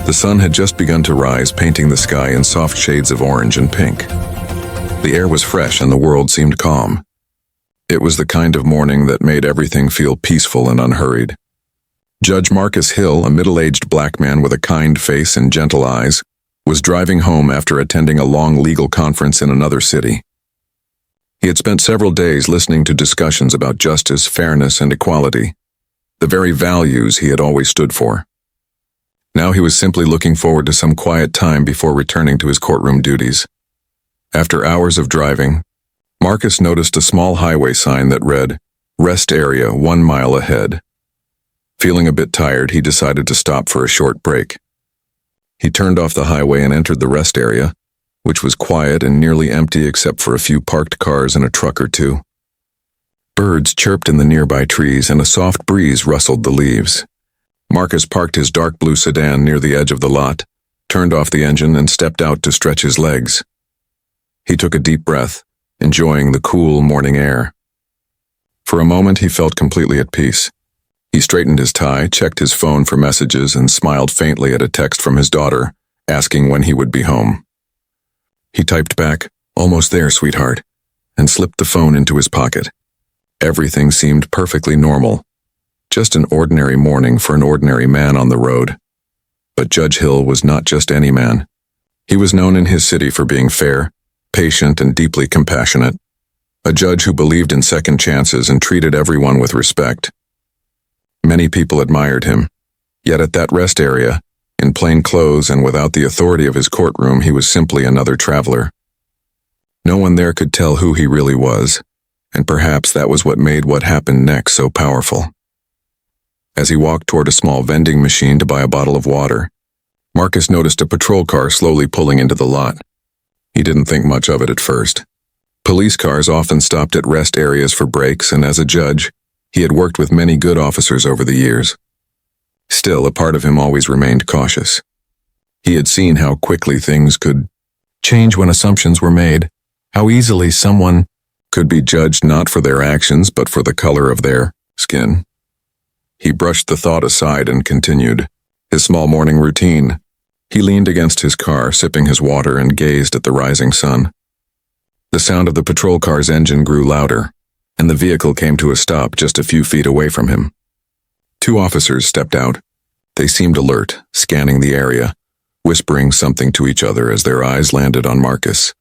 The sun had just begun to rise, painting the sky in soft shades of orange and pink. The air was fresh and the world seemed calm. It was the kind of morning that made everything feel peaceful and unhurried. Judge Marcus Hill, a middle-aged black man with a kind face and gentle eyes, was driving home after attending a long legal conference in another city. He had spent several days listening to discussions about justice, fairness, and equality, the very values he had always stood for. Now he was simply looking forward to some quiet time before returning to his courtroom duties. After hours of driving, Marcus noticed a small highway sign that read, "Rest area 1 mile ahead." Feeling a bit tired, he decided to stop for a short break. He turned off the highway and entered the rest area, which was quiet and nearly empty except for a few parked cars and a truck or two. Birds chirped in the nearby trees and a soft breeze rustled the leaves. Marcus parked his dark blue sedan near the edge of the lot, turned off the engine and stepped out to stretch his legs. He took a deep breath, enjoying the cool morning air. For a moment he felt completely at peace. He straightened his tie, checked his phone for messages, and smiled faintly at a text from his daughter, asking when he would be home. He typed back, "Almost there, sweetheart," and slipped the phone into his pocket. Everything seemed perfectly normal. Just an ordinary morning for an ordinary man on the road. But Judge Hill was not just any man. He was known in his city for being fair, patient, and deeply compassionate. A judge who believed in second chances and treated everyone with respect. Many people admired him. Yet at that rest area, in plain clothes and without the authority of his courtroom, he was simply another traveler. No one there could tell who he really was, and perhaps that was what made what happened next so powerful. As he walked toward a small vending machine to buy a bottle of water, Marcus noticed a patrol car slowly pulling into the lot. He didn't think much of it at first. Police cars often stopped at rest areas for breaks, and as a judge, he had worked with many good officers over the years. Still, a part of him always remained cautious. He had seen how quickly things could change when assumptions were made, how easily someone could be judged not for their actions but for the color of their skin. He brushed the thought aside and continued his small morning routine. He leaned against his car, sipping his water, and gazed at the rising sun. The sound of the patrol car's engine grew louder, and the vehicle came to a stop just a few feet away from him. 2 officers stepped out. They seemed alert, scanning the area, whispering something to each other as their eyes landed on Marcus.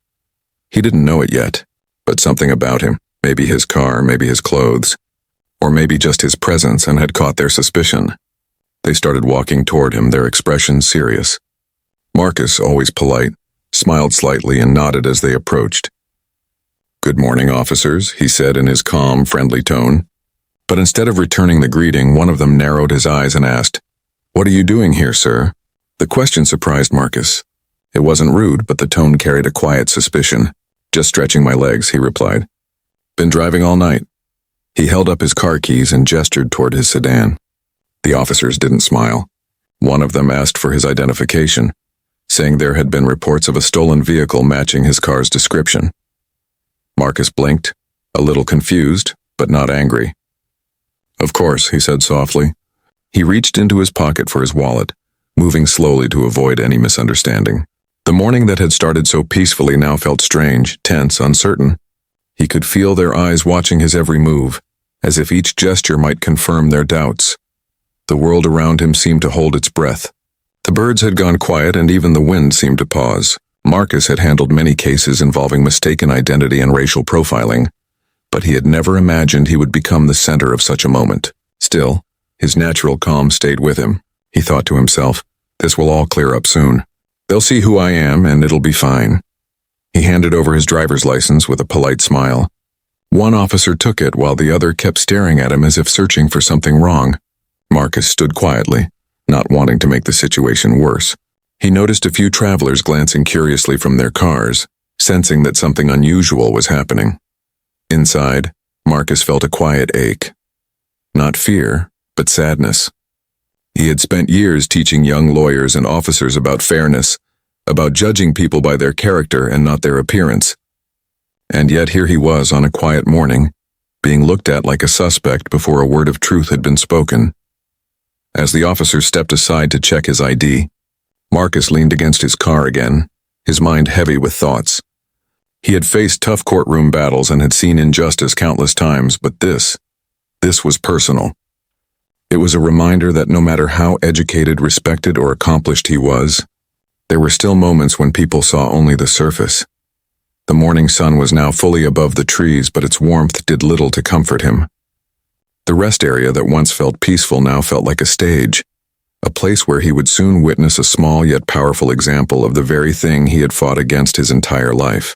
He didn't know it yet, but something about him, maybe his car, maybe his clothes, or maybe just his presence, and had caught their suspicion. They started walking toward him, their expressions serious. Marcus, always polite, smiled slightly and nodded as they approached. "Good morning, officers," he said in his calm, friendly tone. But instead of returning the greeting, one of them narrowed his eyes and asked, "What are you doing here, sir?" The question surprised Marcus. It wasn't rude, but the tone carried a quiet suspicion. "Just stretching my legs," he replied. "Been driving all night." He held up his car keys and gestured toward his sedan. The officers didn't smile. One of them asked for his identification, saying there had been reports of a stolen vehicle matching his car's description. Marcus blinked, a little confused, but not angry. "Of course," he said softly. He reached into his pocket for his wallet, moving slowly to avoid any misunderstanding. The morning that had started so peacefully now felt strange, tense, uncertain. He could feel their eyes watching his every move, as if each gesture might confirm their doubts. The world around him seemed to hold its breath. The birds had gone quiet and even the wind seemed to pause. Marcus had handled many cases involving mistaken identity and racial profiling, but he had never imagined he would become the center of such a moment. Still, his natural calm stayed with him. He thought to himself, "This will all clear up soon. They'll see who I am and it'll be fine." He handed over his driver's license with a polite smile. One officer took it while the other kept staring at him as if searching for something wrong. Marcus stood quietly, not wanting to make the situation worse. He noticed a few travelers glancing curiously from their cars, sensing that something unusual was happening. Inside, Marcus felt a quiet ache. Not fear, but sadness. He had spent years teaching young lawyers and officers about fairness, about judging people by their character and not their appearance. And yet here he was on a quiet morning, being looked at like a suspect before a word of truth had been spoken. As the officer stepped aside to check his ID, Marcus leaned against his car again, his mind heavy with thoughts. He had faced tough courtroom battles and had seen injustice countless times, but this was personal. It was a reminder that no matter how educated, respected, or accomplished he was, there were still moments when people saw only the surface. The morning sun was now fully above the trees, but its warmth did little to comfort him. The rest area that once felt peaceful now felt like a stage, a place where he would soon witness a small yet powerful example of the very thing he had fought against his entire life.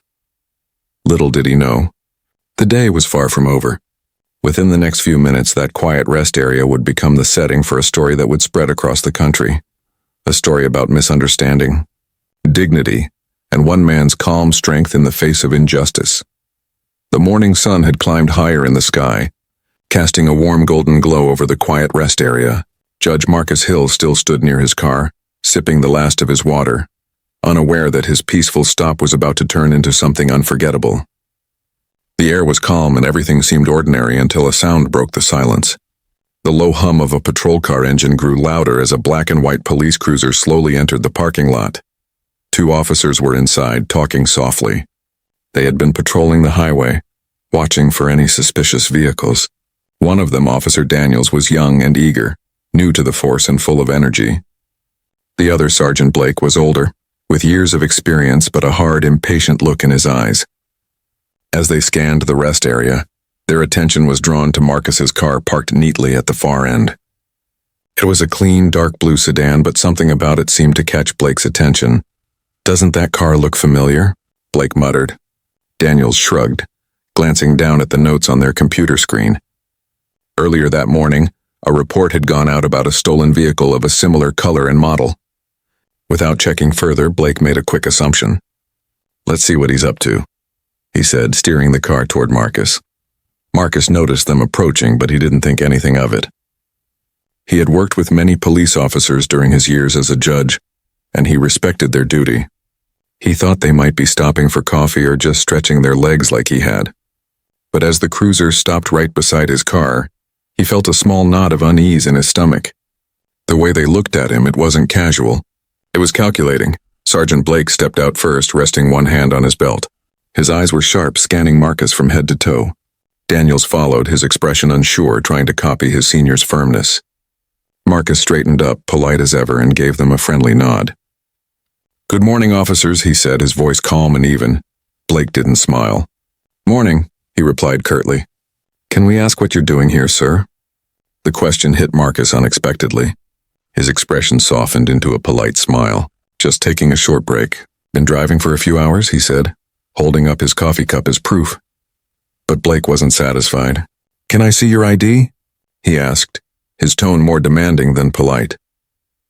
Little did he know, the day was far from over. Within the next few minutes, that quiet rest area would become the setting for a story that would spread across the country. A story about misunderstanding, dignity, and one man's calm strength in the face of injustice. The morning sun had climbed higher in the sky, casting a warm golden glow over the quiet rest area. Judge Marcus Hill still stood near his car, sipping the last of his water, unaware that his peaceful stop was about to turn into something unforgettable. The air was calm and everything seemed ordinary until a sound broke the silence. The low hum of a patrol car engine grew louder as a black and white police cruiser slowly entered the parking lot. 2 officers were inside, talking softly. They had been patrolling the highway, watching for any suspicious vehicles. One of them, Officer Daniels, was young and eager, new to the force and full of energy. The other, Sergeant Blake, was older, with years of experience but a hard, impatient look in his eyes. As they scanned the rest area, their attention was drawn to Marcus's car parked neatly at the far end. It was a clean, dark blue sedan, but something about it seemed to catch Blake's attention. "Doesn't that car look familiar?" Blake muttered. Daniels shrugged, glancing down at the notes on their computer screen. Earlier that morning, a report had gone out about a stolen vehicle of a similar color and model. Without checking further, Blake made a quick assumption. "Let's see what he's up to," he said, steering the car toward Marcus. Marcus noticed them approaching, but he didn't think anything of it. He had worked with many police officers during his years as a judge, and he respected their duty. He thought they might be stopping for coffee or just stretching their legs like he had. But as the cruiser stopped right beside his car, he felt a small knot of unease in his stomach. The way they looked at him, it wasn't casual. It was calculating. Sergeant Blake stepped out first, resting one hand on his belt. His eyes were sharp, scanning Marcus from head to toe. Daniels followed, his expression unsure, trying to copy his senior's firmness. Marcus straightened up, polite as ever, and gave them a friendly nod. "Good morning, officers," he said, his voice calm and even. Blake didn't smile. "Morning," he replied curtly. "Can we ask what you're doing here, sir?" The question hit Marcus unexpectedly. His expression softened into a polite smile. "Just taking a short break. Been driving for a few hours," he said, holding up his coffee cup as proof. But Blake wasn't satisfied. "Can I see your ID?" he asked, his tone more demanding than polite.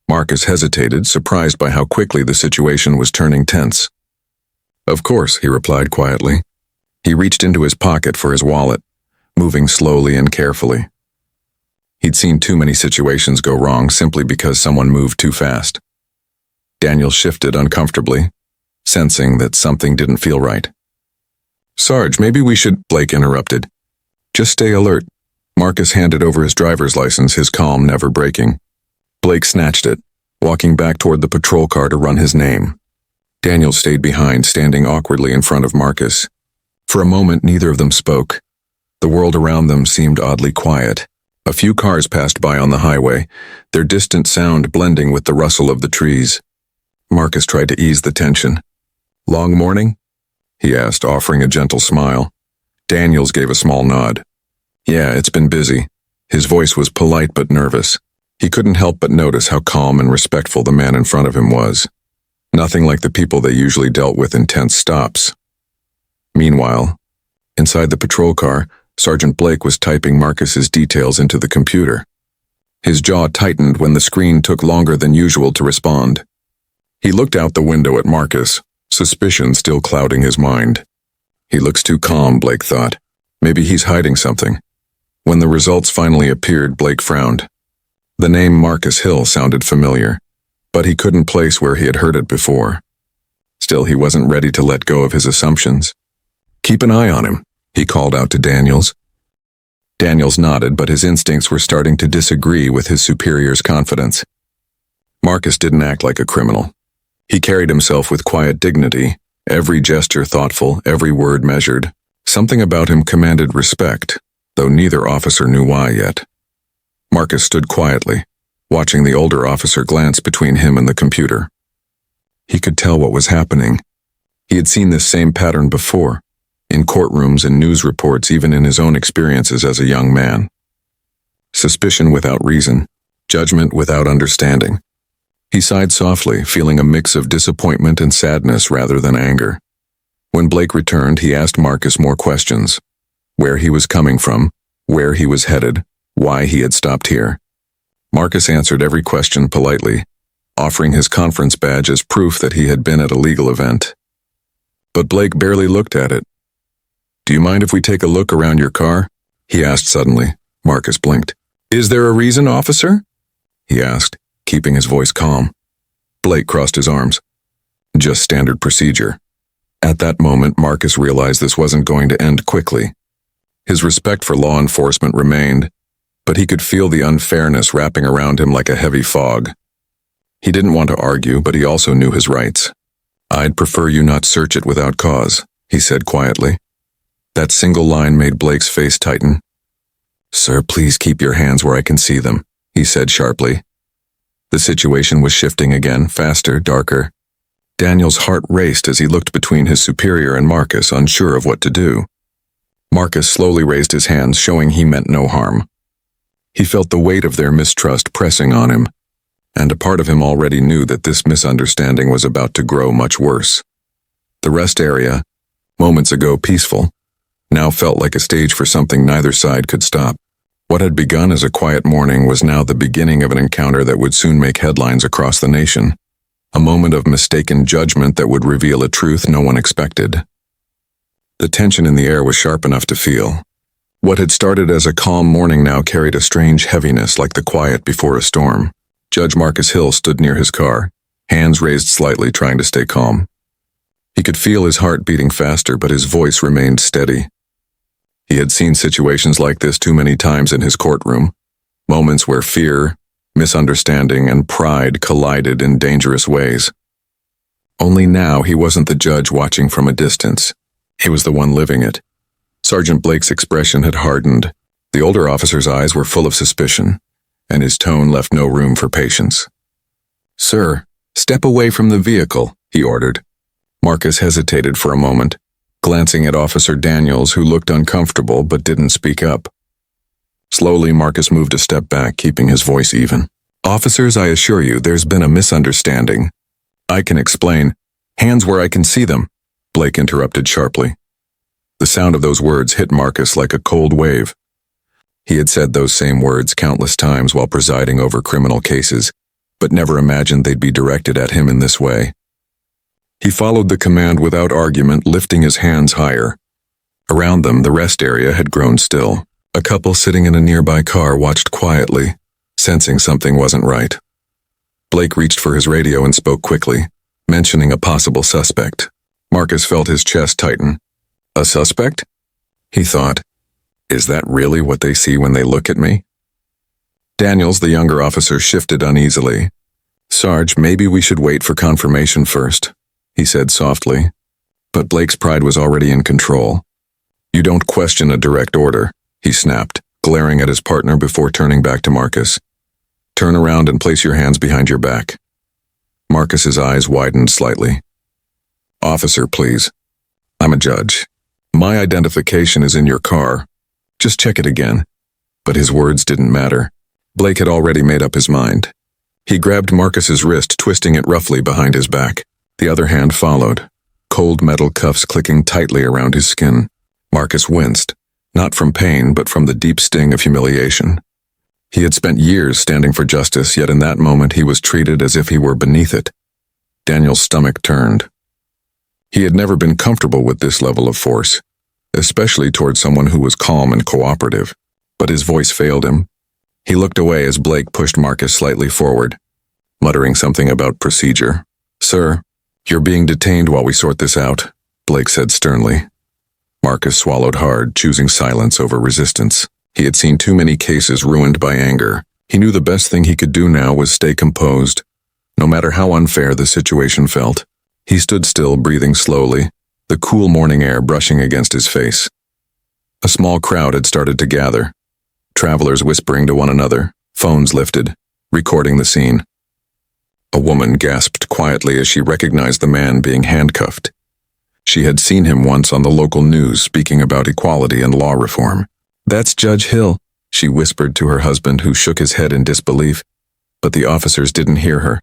Marcus hesitated, surprised by how quickly the situation was turning tense. "Of course," he replied quietly. He reached into his pocket for his wallet, moving slowly and carefully. He'd seen too many situations go wrong simply because someone moved too fast. Daniel shifted uncomfortably, sensing that something didn't feel right. "Sarge, maybe we should," Blake interrupted. "Just stay alert." Marcus handed over his driver's license, his calm never breaking. Blake snatched it, walking back toward the patrol car to run his name. Daniel stayed behind, standing awkwardly in front of Marcus. For a moment, neither of them spoke. The world around them seemed oddly quiet. A few cars passed by on the highway, their distant sound blending with the rustle of the trees. Marcus tried to ease the tension. "Long morning?" he asked, offering a gentle smile. Daniels gave a small nod. "Yeah, it's been busy." His voice was polite but nervous. He couldn't help but notice how calm and respectful the man in front of him was. Nothing like the people they usually dealt with in tense stops. Meanwhile, inside the patrol car, Sergeant Blake was typing Marcus's details into the computer. His jaw tightened when the screen took longer than usual to respond. He looked out the window at Marcus, suspicion still clouding his mind. He looks too calm, Blake thought. Maybe he's hiding something. When the results finally appeared, Blake frowned. The name Marcus Hill sounded familiar, but he couldn't place where he had heard it before. Still, he wasn't ready to let go of his assumptions. "Keep an eye on him," he called out to Daniels. Daniels nodded, but his instincts were starting to disagree with his superior's confidence. Marcus didn't act like a criminal. He carried himself with quiet dignity, every gesture thoughtful, every word measured. Something about him commanded respect, though neither officer knew why yet. Marcus stood quietly, watching the older officer glance between him and the computer. He could tell what was happening. He had seen this same pattern before, in courtrooms and news reports, even in his own experiences as a young man. Suspicion without reason, judgment without understanding. He sighed softly, feeling a mix of disappointment and sadness rather than anger. When Blake returned, he asked Marcus more questions. Where he was coming from, where he was headed, why he had stopped here. Marcus answered every question politely, offering his conference badge as proof that he had been at a legal event. But Blake barely looked at it. "Do you mind if we take a look around your car?" he asked suddenly. Marcus blinked. "Is there a reason, officer?" he asked, keeping his voice calm. Blake crossed his arms. "Just standard procedure." At that moment, Marcus realized this wasn't going to end quickly. His respect for law enforcement remained, but he could feel the unfairness wrapping around him like a heavy fog. He didn't want to argue, but he also knew his rights. "I'd prefer you not search it without cause," he said quietly. That single line made Blake's face tighten. "Sir, please keep your hands where I can see them," he said sharply. The situation was shifting again, faster, darker. Daniel's heart raced as he looked between his superior and Marcus, unsure of what to do. Marcus slowly raised his hands, showing he meant no harm. He felt the weight of their mistrust pressing on him, and a part of him already knew that this misunderstanding was about to grow much worse. The rest area, moments ago peaceful, now felt like a stage for something neither side could stop. What had begun as a quiet morning was now the beginning of an encounter that would soon make headlines across the nation. A moment of mistaken judgment that would reveal a truth no one expected. The tension in the air was sharp enough to feel. What had started as a calm morning now carried a strange heaviness, like the quiet before a storm. Judge Marcus Hill stood near his car, hands raised slightly, trying to stay calm. He could feel his heart beating faster, but his voice remained steady. He had seen situations like this too many times in his courtroom, moments where fear, misunderstanding, and pride collided in dangerous ways. Only now he wasn't the judge watching from a distance. He was the one living it. Sergeant Blake's expression had hardened. The older officer's eyes were full of suspicion, and his tone left no room for patience. "Sir, step away from the vehicle," he ordered. Marcus hesitated for a moment, glancing at Officer Daniels, who looked uncomfortable but didn't speak up. Slowly, Marcus moved a step back, keeping his voice even. "Officers, I assure you, there's been a misunderstanding. I can explain. Hands where I can see them," Blake interrupted sharply. The sound of those words hit Marcus like a cold wave. He had said those same words countless times while presiding over criminal cases, but never imagined they'd be directed at him in this way. He followed the command without argument, lifting his hands higher. Around them, the rest area had grown still. A couple sitting in a nearby car watched quietly, sensing something wasn't right. Blake reached for his radio and spoke quickly, mentioning a possible suspect. Marcus felt his chest tighten. "A suspect?" he thought. "Is that really what they see when they look at me?" Daniels, the younger officer, shifted uneasily. "Sarge, maybe we should wait for confirmation first," he said softly. But Blake's pride was already in control. "You don't question a direct order," he snapped, glaring at his partner before turning back to Marcus. "Turn around and place your hands behind your back." Marcus's eyes widened slightly. "Officer, please. I'm a judge. My identification is in your car. Just check it again." But his words didn't matter. Blake had already made up his mind. He grabbed Marcus's wrist, twisting it roughly behind his back. The other hand followed, cold metal cuffs clicking tightly around his skin. Marcus winced, not from pain, but from the deep sting of humiliation. He had spent years standing for justice, yet in that moment he was treated as if he were beneath it. Daniel's stomach turned. He had never been comfortable with this level of force, especially toward someone who was calm and cooperative. But his voice failed him. He looked away as Blake pushed Marcus slightly forward, muttering something about procedure. "Sir, you're being detained while we sort this out," Blake said sternly. Marcus swallowed hard, choosing silence over resistance. He had seen too many cases ruined by anger. He knew the best thing he could do now was stay composed, no matter how unfair the situation felt. He stood still, breathing slowly, the cool morning air brushing against his face. A small crowd had started to gather, travelers whispering to one another, phones lifted, recording the scene. A woman gasped quietly as she recognized the man being handcuffed. She had seen him once on the local news speaking about equality and law reform. "That's Judge Hill," she whispered to her husband, who shook his head in disbelief, but the officers didn't hear her.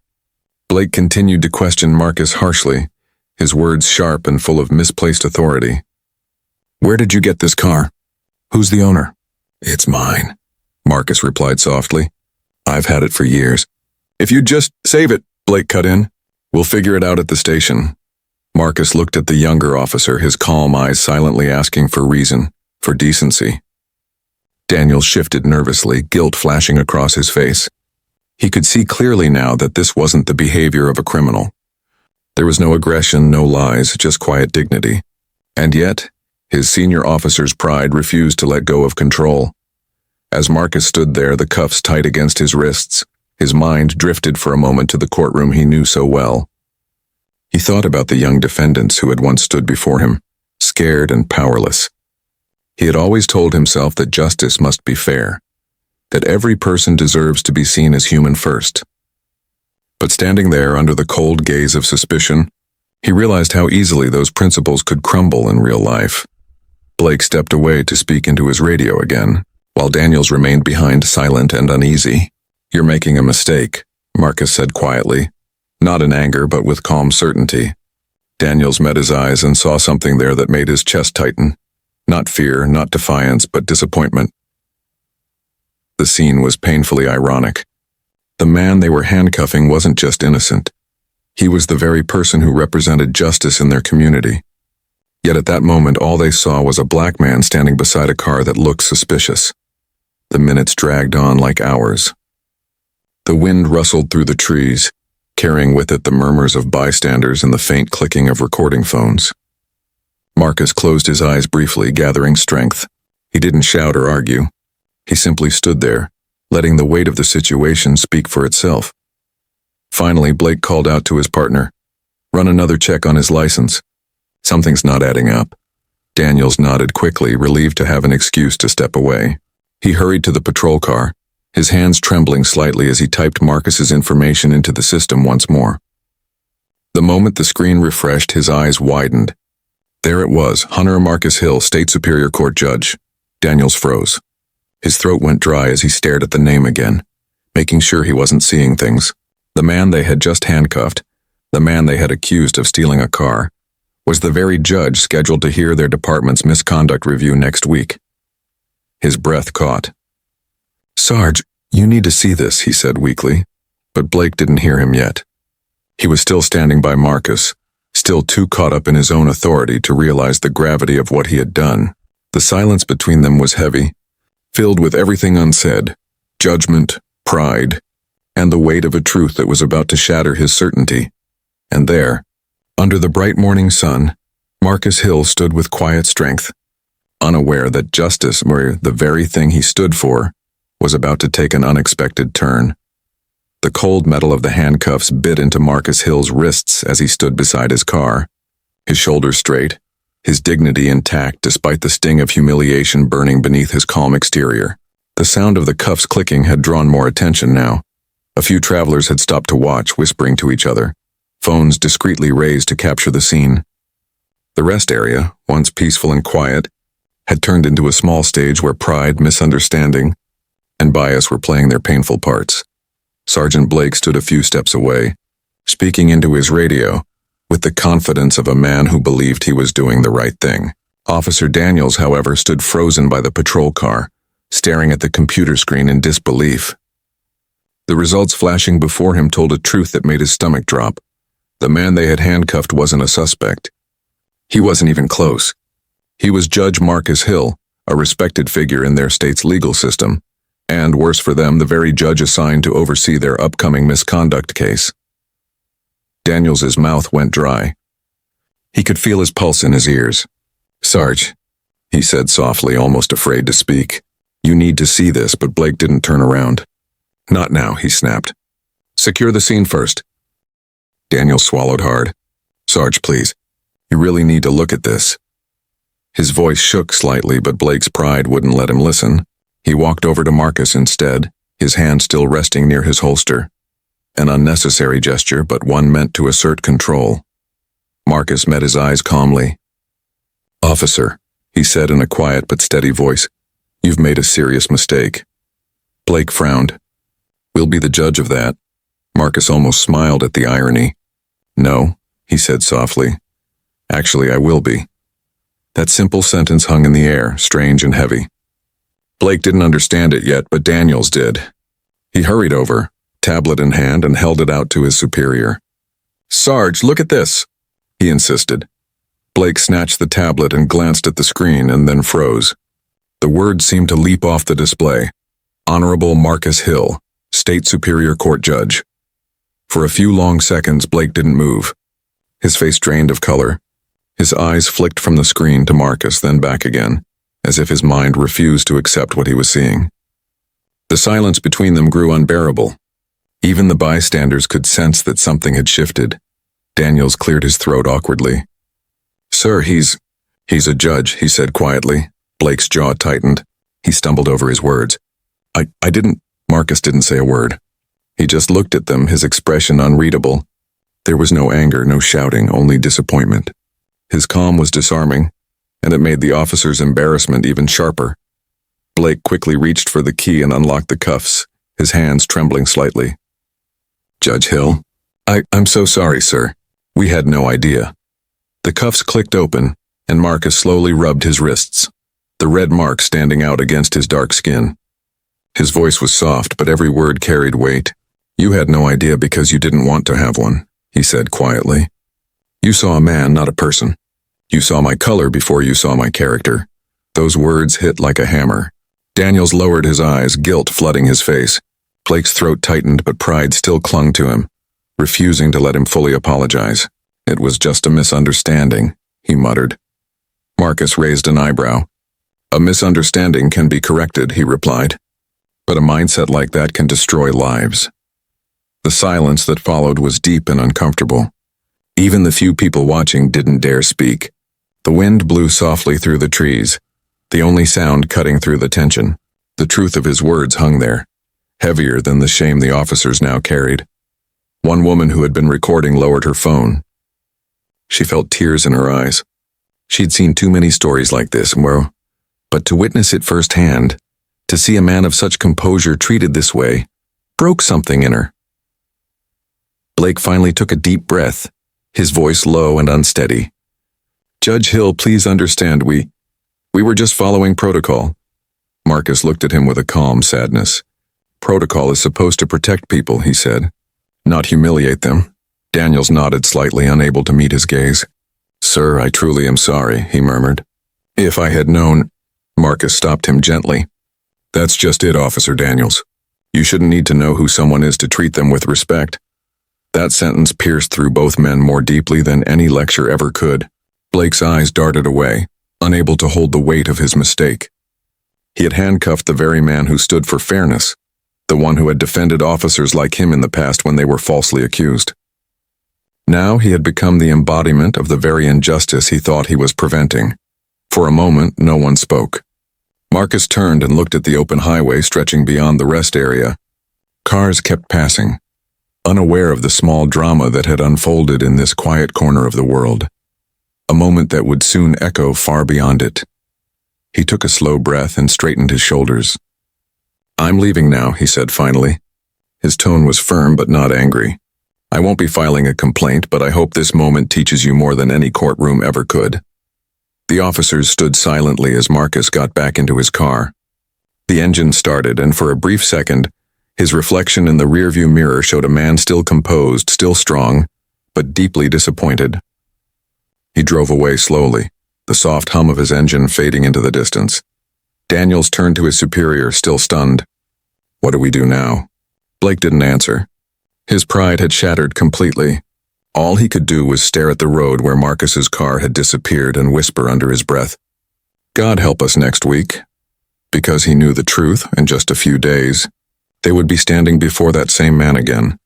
Blake continued to question Marcus harshly, his words sharp and full of misplaced authority. "Where did you get this car? Who's the owner?" "It's mine," Marcus replied softly. "I've had it for years." "If you'd just save it," Blake cut in. "We'll figure it out at the station." Marcus looked at the younger officer, his calm eyes silently asking for reason, for decency. Daniel shifted nervously, guilt flashing across his face. He could see clearly now that this wasn't the behavior of a criminal. There was no aggression, no lies, just quiet dignity. And yet, his senior officer's pride refused to let go of control. As Marcus stood there, the cuffs tight against his wrists, his mind drifted for a moment to the courtroom he knew so well. He thought about the young defendants who had once stood before him, scared and powerless. He had always told himself that justice must be fair, that every person deserves to be seen as human first. But standing there under the cold gaze of suspicion, he realized how easily those principles could crumble in real life. Blake stepped away to speak into his radio again, while Daniels remained behind, silent and uneasy. "You're making a mistake," Marcus said quietly, not in anger but with calm certainty. Daniels met his eyes and saw something there that made his chest tighten. Not fear, not defiance, but disappointment. The scene was painfully ironic. The man they were handcuffing wasn't just innocent. He was the very person who represented justice in their community. Yet at that moment, all they saw was a black man standing beside a car that looked suspicious. The minutes dragged on like hours. The wind rustled through the trees, carrying with it the murmurs of bystanders and the faint clicking of recording phones. Marcus closed his eyes briefly, gathering strength. He didn't shout or argue. He simply stood there, letting the weight of the situation speak for itself. Finally, Blake called out to his partner, "Run another check on his license. Something's not adding up." Daniels nodded quickly, relieved to have an excuse to step away. He hurried to the patrol car, his hands trembling slightly as he typed Marcus's information into the system once more. The moment the screen refreshed, his eyes widened. There it was, Hunter Marcus Hill, State Superior Court Judge. Daniels froze. His throat went dry as he stared at the name again, making sure he wasn't seeing things. The man they had just handcuffed, the man they had accused of stealing a car, was the very judge scheduled to hear their department's misconduct review next week. His breath caught. "Sarge, you need to see this," he said weakly, but Blake didn't hear him yet. He was still standing by Marcus, still too caught up in his own authority to realize the gravity of what he had done. The silence between them was heavy, filled with everything unsaid, judgment, pride, and the weight of a truth that was about to shatter his certainty. And there, under the bright morning sun, Marcus Hill stood with quiet strength, unaware that justice, or the very thing he stood for, was about to take an unexpected turn. The cold metal of the handcuffs bit into Marcus Hill's wrists as he stood beside his car, his shoulders straight, his dignity intact despite the sting of humiliation burning beneath his calm exterior. The sound of the cuffs clicking had drawn more attention now. A few travelers had stopped to watch, whispering to each other, phones discreetly raised to capture the scene. The rest area, once peaceful and quiet, had turned into a small stage where pride, misunderstanding, and bias were playing their painful parts. Sergeant Blake stood a few steps away, speaking into his radio, with the confidence of a man who believed he was doing the right thing. Officer Daniels, however, stood frozen by the patrol car, staring at the computer screen in disbelief. The results flashing before him told a truth that made his stomach drop. The man they had handcuffed wasn't a suspect. He wasn't even close. He was Judge Marcus Hill, a respected figure in their state's legal system, and, worse for them, the very judge assigned to oversee their upcoming misconduct case. Daniels's mouth went dry. He could feel his pulse in his ears. "Sarge," he said softly, almost afraid to speak. "You need to see this," but Blake didn't turn around. "Not now," he snapped. "Secure the scene first. Daniel swallowed hard. Sarge, please. You really need to look at this. His voice shook slightly, but Blake's pride wouldn't let him listen. He walked over to Marcus instead, his hand still resting near his holster. An unnecessary gesture, but one meant to assert control. Marcus met his eyes calmly. Officer, he said in a quiet but steady voice, you've made a serious mistake. Blake frowned. We'll be the judge of that. Marcus almost smiled at the irony. No, he said softly. Actually, I will be. That simple sentence hung in the air, strange and heavy. Blake didn't understand it yet, but Daniels did. He hurried over, tablet in hand, and held it out to his superior. Sarge, look at this, he insisted. Blake snatched the tablet and glanced at the screen and then froze. The words seemed to leap off the display. Honorable Marcus Hill, State Superior Court Judge. For a few long seconds, Blake didn't move. His face drained of color. His eyes flicked from the screen to Marcus, then back again, as if his mind refused to accept what he was seeing. The silence between them grew unbearable. Even the bystanders could sense that something had shifted. Daniels cleared his throat awkwardly. Sir, he's a judge, he said quietly. Blake's jaw tightened. He stumbled over his words. Marcus didn't say a word. He just looked at them, his expression unreadable. There was no anger, no shouting, only disappointment. His calm was disarming, and it made the officer's embarrassment even sharper. Blake quickly reached for the key and unlocked the cuffs, his hands trembling slightly. Judge Hill? I'm so sorry, sir. We had no idea. The cuffs clicked open, and Marcus slowly rubbed his wrists, the red mark standing out against his dark skin. His voice was soft, but every word carried weight. You had no idea because you didn't want to have one, he said quietly. You saw a man, not a person. You saw my color before you saw my character. Those words hit like a hammer. Daniels lowered his eyes, guilt flooding his face. Blake's throat tightened, but pride still clung to him, refusing to let him fully apologize. It was just a misunderstanding, he muttered. Marcus raised an eyebrow. A misunderstanding can be corrected, he replied. But a mindset like that can destroy lives. The silence that followed was deep and uncomfortable. Even the few people watching didn't dare speak. The wind blew softly through the trees, the only sound cutting through the tension. The truth of his words hung there, heavier than the shame the officers now carried. One woman who had been recording lowered her phone. She felt tears in her eyes. She'd seen too many stories like this, but to witness it firsthand, to see a man of such composure treated this way, broke something in her. Blake finally took a deep breath, his voice low and unsteady. Judge Hill, please understand, we were just following protocol. Marcus looked at him with a calm sadness. Protocol is supposed to protect people, he said, not humiliate them. Daniels nodded slightly, unable to meet his gaze. Sir, I truly am sorry, he murmured. If I had known... Marcus stopped him gently. That's just it, Officer Daniels. You shouldn't need to know who someone is to treat them with respect. That sentence pierced through both men more deeply than any lecture ever could. Blake's eyes darted away, unable to hold the weight of his mistake. He had handcuffed the very man who stood for fairness, the one who had defended officers like him in the past when they were falsely accused. Now he had become the embodiment of the very injustice he thought he was preventing. For a moment, no one spoke. Marcus turned and looked at the open highway stretching beyond the rest area. Cars kept passing, unaware of the small drama that had unfolded in this quiet corner of the world, a moment that would soon echo far beyond it. He took a slow breath and straightened his shoulders. I'm leaving now, he said finally. His tone was firm but not angry. I won't be filing a complaint, but I hope this moment teaches you more than any courtroom ever could. The officers stood silently as Marcus got back into his car. The engine started, and for a brief second, his reflection in the rearview mirror showed a man still composed, still strong, but deeply disappointed. He drove away slowly, the soft hum of his engine fading into the distance. Daniels turned to his superior, still stunned. What do we do now? Blake didn't answer. His pride had shattered completely. All he could do was stare at the road where Marcus's car had disappeared and whisper under his breath, God help us next week. Because he knew the truth, in just a few days, they would be standing before that same man again,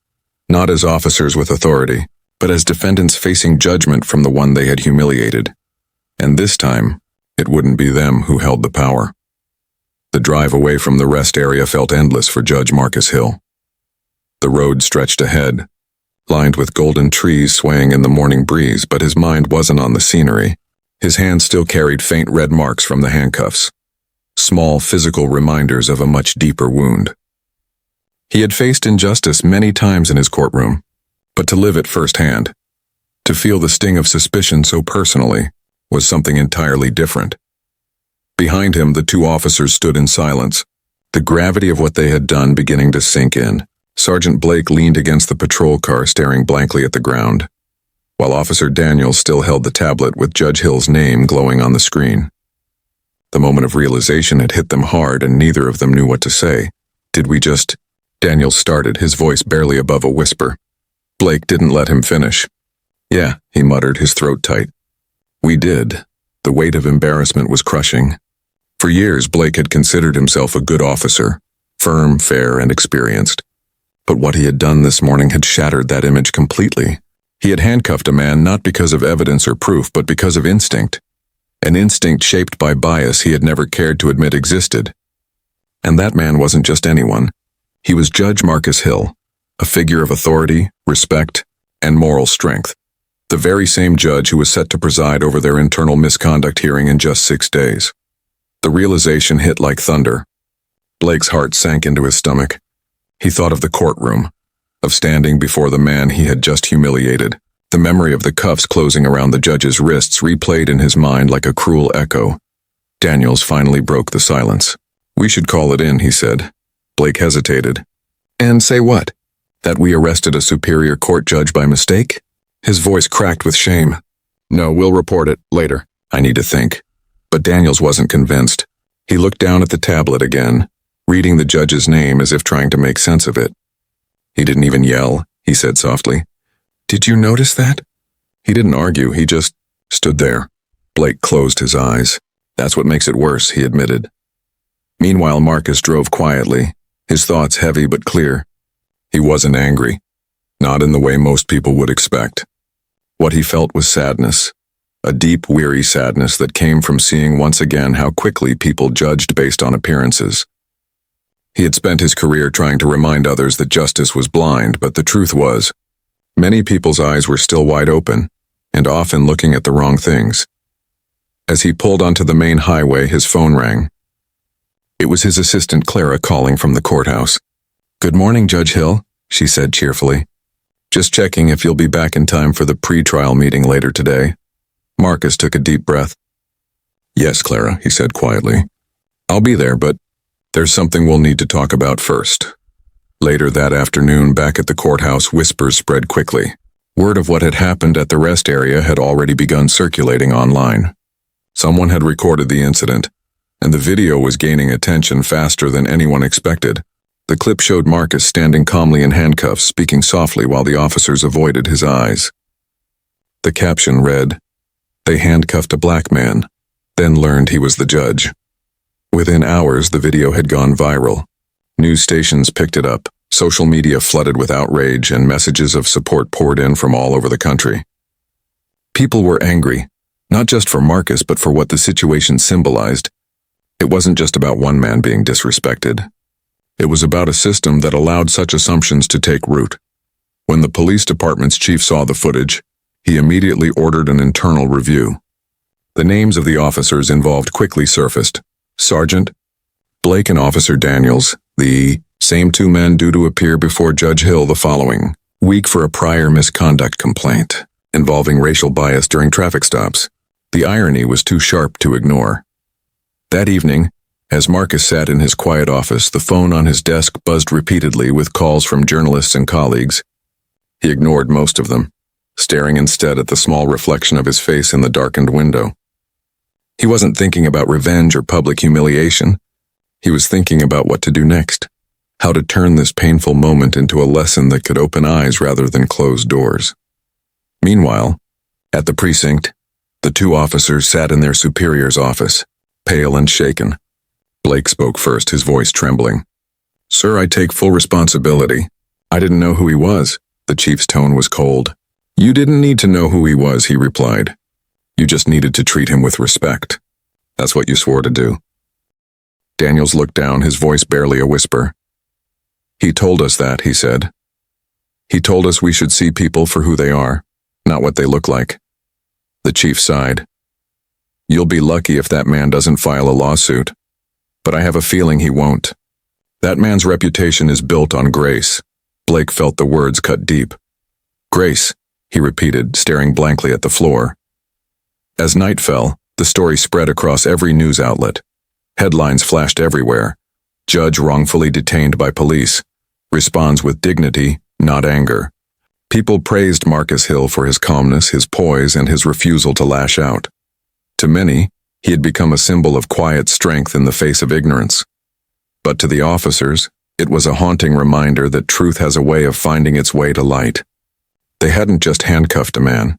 not as officers with authority, but as defendants facing judgment from the one they had humiliated. And this time, it wouldn't be them who held the power. The drive away from the rest area felt endless for Judge Marcus Hill. The road stretched ahead, lined with golden trees swaying in the morning breeze, but his mind wasn't on the scenery. His hands still carried faint red marks from the handcuffs, small physical reminders of a much deeper wound. He had faced injustice many times in his courtroom, but to live it firsthand, to feel the sting of suspicion so personally, was something entirely different. Behind him, the two officers stood in silence, the gravity of what they had done beginning to sink in. Sergeant Blake leaned against the patrol car, staring blankly at the ground, while Officer Daniels still held the tablet with Judge Hill's name glowing on the screen. The moment of realization had hit them hard, and neither of them knew what to say. "Did we just—" Daniels started, his voice barely above a whisper. Blake didn't let him finish. "Yeah," he muttered, his throat tight. "We did." The weight of embarrassment was crushing. For years, Blake had considered himself a good officer, firm, fair, and experienced. But what he had done this morning had shattered that image completely. He had handcuffed a man not because of evidence or proof, but because of instinct. An instinct shaped by bias he had never cared to admit existed. And that man wasn't just anyone. He was Judge Marcus Hill, a figure of authority, respect, and moral strength. The very same judge who was set to preside over their internal misconduct hearing in just 6 days. The realization hit like thunder. Blake's heart sank into his stomach. He thought of the courtroom, of standing before the man he had just humiliated. The memory of the cuffs closing around the judge's wrists replayed in his mind like a cruel echo. Daniels finally broke the silence. "We should call it in," he said. Blake hesitated. "And say what? That we arrested a superior court judge by mistake?" His voice cracked with shame. "No, we'll report it later. I need to think." But Daniels wasn't convinced. He looked down at the tablet again, reading the judge's name as if trying to make sense of it. "He didn't even yell," he said softly. "Did you notice that?" He didn't argue, he just stood there. Blake closed his eyes. "That's what makes it worse," he admitted. Meanwhile, Marcus drove quietly, his thoughts heavy but clear. He wasn't angry, not in the way most people would expect. What he felt was sadness. A deep, weary sadness that came from seeing once again how quickly people judged based on appearances. He had spent his career trying to remind others that justice was blind, but the truth was, many people's eyes were still wide open, and often looking at the wrong things. As he pulled onto the main highway, his phone rang. It was his assistant Clara calling from the courthouse. "Good morning, Judge Hill," she said cheerfully. "Just checking if you'll be back in time for the pre-trial meeting later today." Marcus took a deep breath. "Yes, Clara," he said quietly. "I'll be there, but there's something we'll need to talk about first." Later that afternoon, back at the courthouse, whispers spread quickly. Word of what had happened at the rest area had already begun circulating online. Someone had recorded the incident, and the video was gaining attention faster than anyone expected. The clip showed Marcus standing calmly in handcuffs, speaking softly while the officers avoided his eyes. The caption read, "They handcuffed a black man, then learned he was the judge." Within hours, the video had gone viral. News stations picked it up, social media flooded with outrage, and messages of support poured in from all over the country. People were angry, not just for Marcus, but for what the situation symbolized. It wasn't just about one man being disrespected. It was about a system that allowed such assumptions to take root. When the police department's chief saw the footage, he immediately ordered an internal review. The names of the officers involved quickly surfaced. Sergeant Blake and Officer Daniels, the same two men due to appear before Judge Hill the following week for a prior misconduct complaint involving racial bias during traffic stops. The irony was too sharp to ignore. That evening, as Marcus sat in his quiet office, the phone on his desk buzzed repeatedly with calls from journalists and colleagues. He ignored most of them, staring instead at the small reflection of his face in the darkened window. He wasn't thinking about revenge or public humiliation. He was thinking about what to do next, how to turn this painful moment into a lesson that could open eyes rather than close doors. Meanwhile, at the precinct, the two officers sat in their superior's office, pale and shaken. Blake spoke first, his voice trembling. "Sir, I take full responsibility. I didn't know who he was." The chief's tone was cold. You didn't need to know who he was, he replied. You just needed to treat him with respect. That's what you swore to do. Daniels looked down, his voice barely a whisper. He told us that, he said. He told us we should see people for who they are, not what they look like. The chief sighed. You'll be lucky if that man doesn't file a lawsuit, but I have a feeling he won't. That man's reputation is built on grace. Blake felt the words cut deep. Grace, he repeated, staring blankly at the floor. As night fell, the story spread across every news outlet. Headlines flashed everywhere. Judge wrongfully detained by police. Responds with dignity, not anger. People praised Marcus Hill for his calmness, his poise, and his refusal to lash out. To many, he had become a symbol of quiet strength in the face of ignorance. But to the officers, it was a haunting reminder that truth has a way of finding its way to light. They hadn't just handcuffed a man.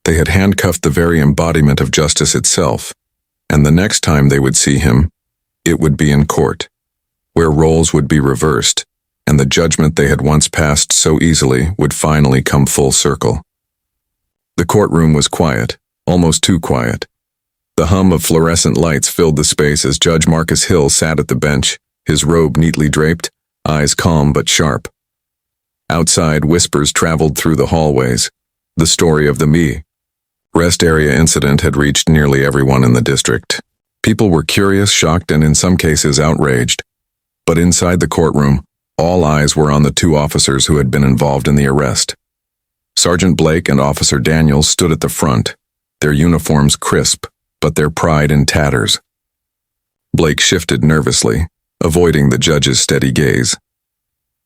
They had handcuffed the very embodiment of justice itself, and the next time they would see him, it would be in court, where roles would be reversed, and the judgment they had once passed so easily would finally come full circle. The courtroom was quiet, almost too quiet. The hum of fluorescent lights filled the space as Judge Marcus Hill sat at the bench, his robe neatly draped, eyes calm but sharp. Outside, whispers traveled through the hallways. The story of the rest area incident had reached nearly everyone in the district. People were curious, shocked, and in some cases outraged. But inside the courtroom, all eyes were on the two officers who had been involved in the arrest. Sergeant Blake and Officer Daniels stood at the front, their uniforms crisp, but their pride in tatters. Blake shifted nervously, avoiding the judge's steady gaze.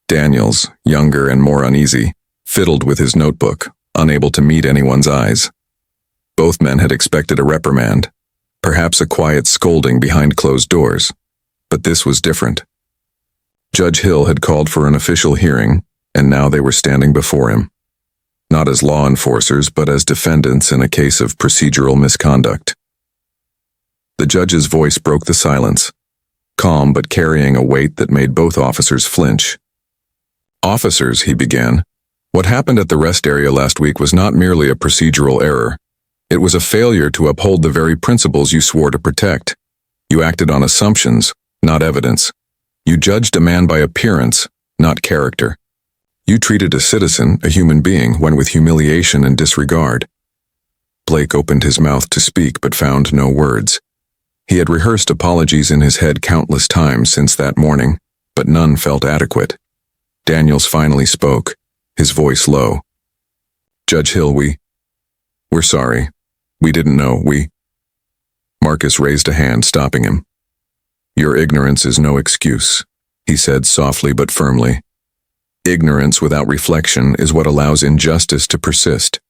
Daniels, younger and more uneasy, fiddled with his notebook, unable to meet anyone's eyes. Both men had expected a reprimand, perhaps a quiet scolding behind closed doors, but this was different. Judge Hill had called for an official hearing, and now they were standing before him, not as law enforcers but as defendants in a case of procedural misconduct. The judge's voice broke the silence, calm but carrying a weight that made both officers flinch. Officers, he began, what happened at the rest area last week was not merely a procedural error. It was a failure to uphold the very principles you swore to protect. You acted on assumptions, not evidence. You judged a man by appearance, not character. You treated a citizen, a human being, when with humiliation and disregard. Blake opened his mouth to speak but found no words. He had rehearsed apologies in his head countless times since that morning, but none felt adequate. Daniels finally spoke, his voice low. Judge Hill, we're sorry. We didn't know, Marcus raised a hand, stopping him. Your ignorance is no excuse, he said softly but firmly. Ignorance without reflection is what allows injustice to persist.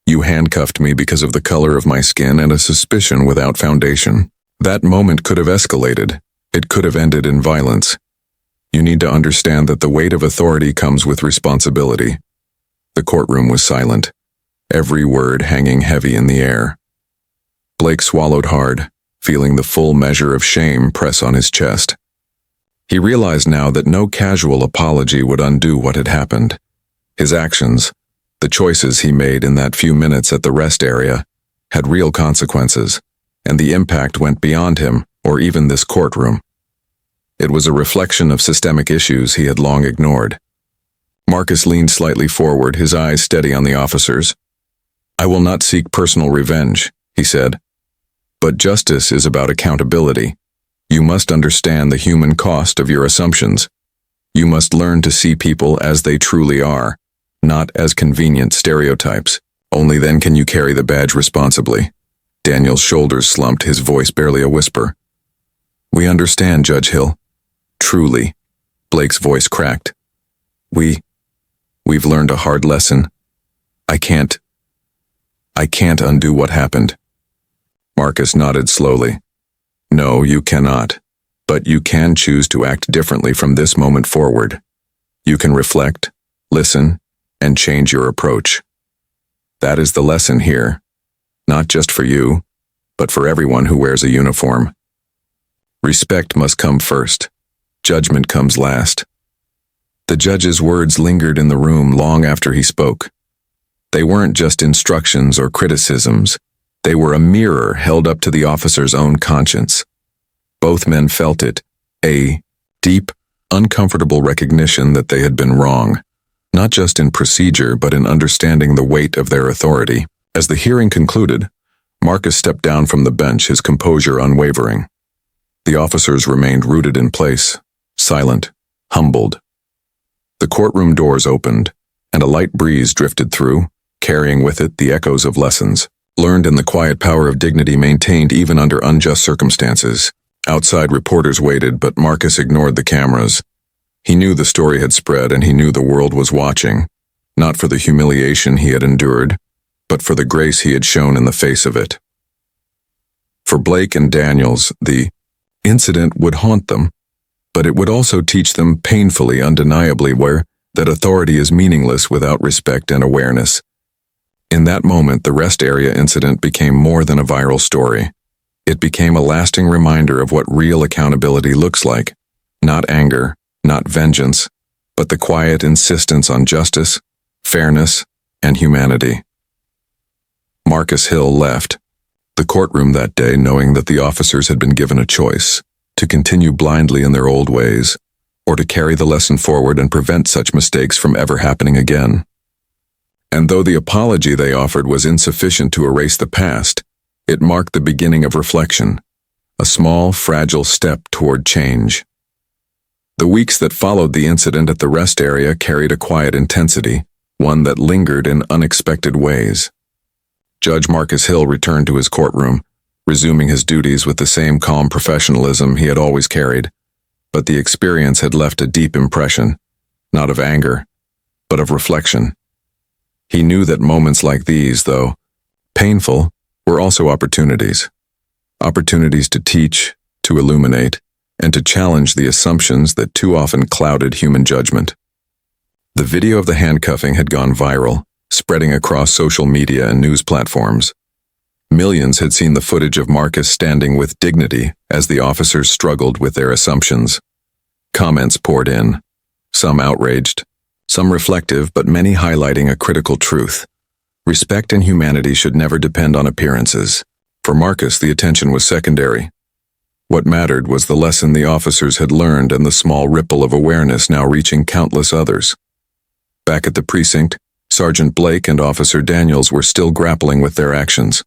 You handcuffed me because of the color of my skin and a suspicion without foundation. That moment could have escalated. It could have ended in violence. You need to understand that the weight of authority comes with responsibility. The courtroom was silent, every word hanging heavy in the air. Blake swallowed hard, feeling the full measure of shame press on his chest. He realized now that no casual apology would undo what had happened. His actions, the choices he made in that few minutes at the rest area, had real consequences, and the impact went beyond him or even this courtroom. It was a reflection of systemic issues he had long ignored. Marcus leaned slightly forward, his eyes steady on the officers. I will not seek personal revenge, he said. But justice is about accountability. You must understand the human cost of your assumptions. You must learn to see people as they truly are, not as convenient stereotypes. Only then can you carry the badge responsibly. Daniel's shoulders slumped, his voice barely a whisper. We understand, Judge Hill. Truly. Blake's voice cracked. We've learned a hard lesson. I can't undo what happened. Marcus nodded slowly. No, you cannot. But you can choose to act differently from this moment forward. You can reflect, listen, and change your approach. That is the lesson here. Not just for you, but for everyone who wears a uniform. Respect must come first. Judgment comes last. The judge's words lingered in the room long after he spoke. They weren't just instructions or criticisms. They were a mirror held up to the officer's own conscience. Both men felt it, a deep, uncomfortable recognition that they had been wrong, not just in procedure but in understanding the weight of their authority. As the hearing concluded, Marcus stepped down from the bench, his composure unwavering. The officers remained rooted in place, silent, humbled. The courtroom doors opened, and a light breeze drifted through, carrying with it the echoes of lessons learned in the quiet power of dignity maintained even under unjust circumstances. Outside reporters waited, but Marcus ignored the cameras. He knew the story had spread, and he knew the world was watching, not for the humiliation he had endured, but for the grace he had shown in the face of it. For Blake and Daniels, the incident would haunt them, but it would also teach them painfully, undeniably, that authority is meaningless without respect and awareness. In that moment, the rest area incident became more than a viral story. It became a lasting reminder of what real accountability looks like. Not anger, not vengeance, but the quiet insistence on justice, fairness, and humanity. Marcus Hill left the courtroom that day knowing that the officers had been given a choice: to continue blindly in their old ways, or to carry the lesson forward and prevent such mistakes from ever happening again. And though the apology they offered was insufficient to erase the past, it marked the beginning of reflection, a small, fragile step toward change. The weeks that followed the incident at the rest area carried a quiet intensity, one that lingered in unexpected ways. Judge Marcus Hill returned to his courtroom, resuming his duties with the same calm professionalism he had always carried, but the experience had left a deep impression, not of anger, but of reflection. He knew that moments like these, though painful, were also opportunities. Opportunities to teach, to illuminate, and to challenge the assumptions that too often clouded human judgment. The video of the handcuffing had gone viral, spreading across social media and news platforms. Millions had seen the footage of Marcus standing with dignity as the officers struggled with their assumptions. Comments poured in, some outraged, some reflective, but many highlighting a critical truth. Respect and humanity should never depend on appearances. For Marcus, the attention was secondary. What mattered was the lesson the officers had learned and the small ripple of awareness now reaching countless others. Back at the precinct, Sergeant Blake and Officer Daniels were still grappling with their actions.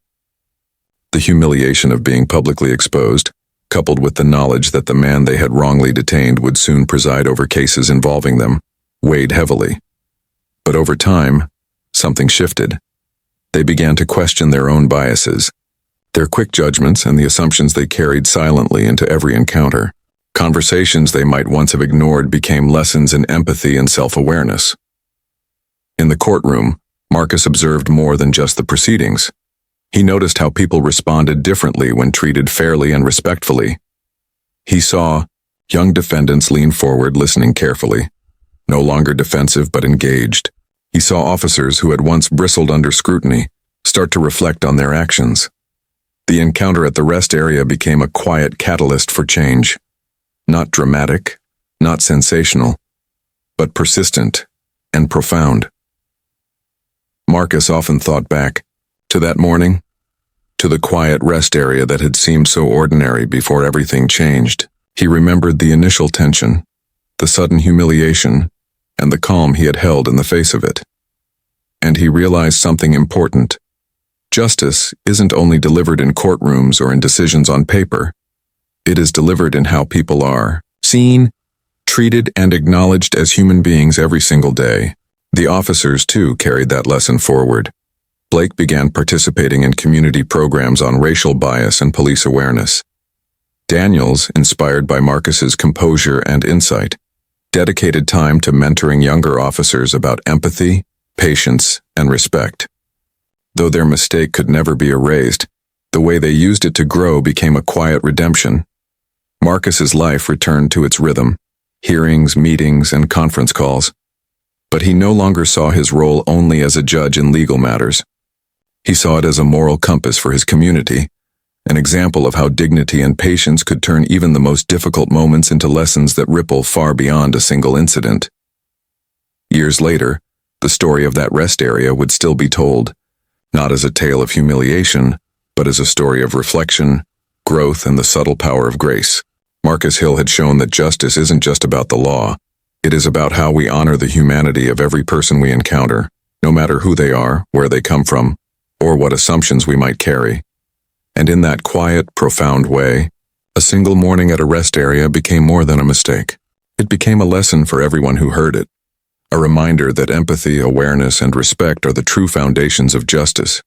The humiliation of being publicly exposed, coupled with the knowledge that the man they had wrongly detained would soon preside over cases involving them, weighed heavily. But over time, something shifted. They began to question their own biases, their quick judgments, and the assumptions they carried silently into every encounter. Conversations they might once have ignored became lessons in empathy and self-awareness. In the courtroom, Marcus observed more than just the proceedings. He noticed how people responded differently when treated fairly and respectfully. He saw young defendants lean forward, listening carefully, no longer defensive but engaged. He saw officers who had once bristled under scrutiny start to reflect on their actions. The encounter at the rest area became a quiet catalyst for change. Not dramatic, not sensational, but persistent and profound. Marcus often thought back to that morning, to the quiet rest area that had seemed so ordinary before everything changed. He remembered the initial tension, the sudden humiliation, and the calm he had held in the face of it. And he realized something important. Justice isn't only delivered in courtrooms or in decisions on paper. It is delivered in how people are seen, treated, and acknowledged as human beings every single day. The officers, too, carried that lesson forward. Blake began participating in community programs on racial bias and police awareness. Daniels, inspired by Marcus's composure and insight, dedicated time to mentoring younger officers about empathy, patience, and respect. Though their mistake could never be erased, the way they used it to grow became a quiet redemption. Marcus's life returned to its rhythm, hearings, meetings, and conference calls. But he no longer saw his role only as a judge in legal matters. He saw it as a moral compass for his community, an example of how dignity and patience could turn even the most difficult moments into lessons that ripple far beyond a single incident. Years later, the story of that rest area would still be told, not as a tale of humiliation, but as a story of reflection, growth, and the subtle power of grace. Marcus Hill had shown that justice isn't just about the law. It is about how we honor the humanity of every person we encounter, no matter who they are, where they come from, or what assumptions we might carry. And in that quiet, profound way, a single morning at a rest area became more than a mistake. It became a lesson for everyone who heard it, a reminder that empathy, awareness, and respect are the true foundations of justice.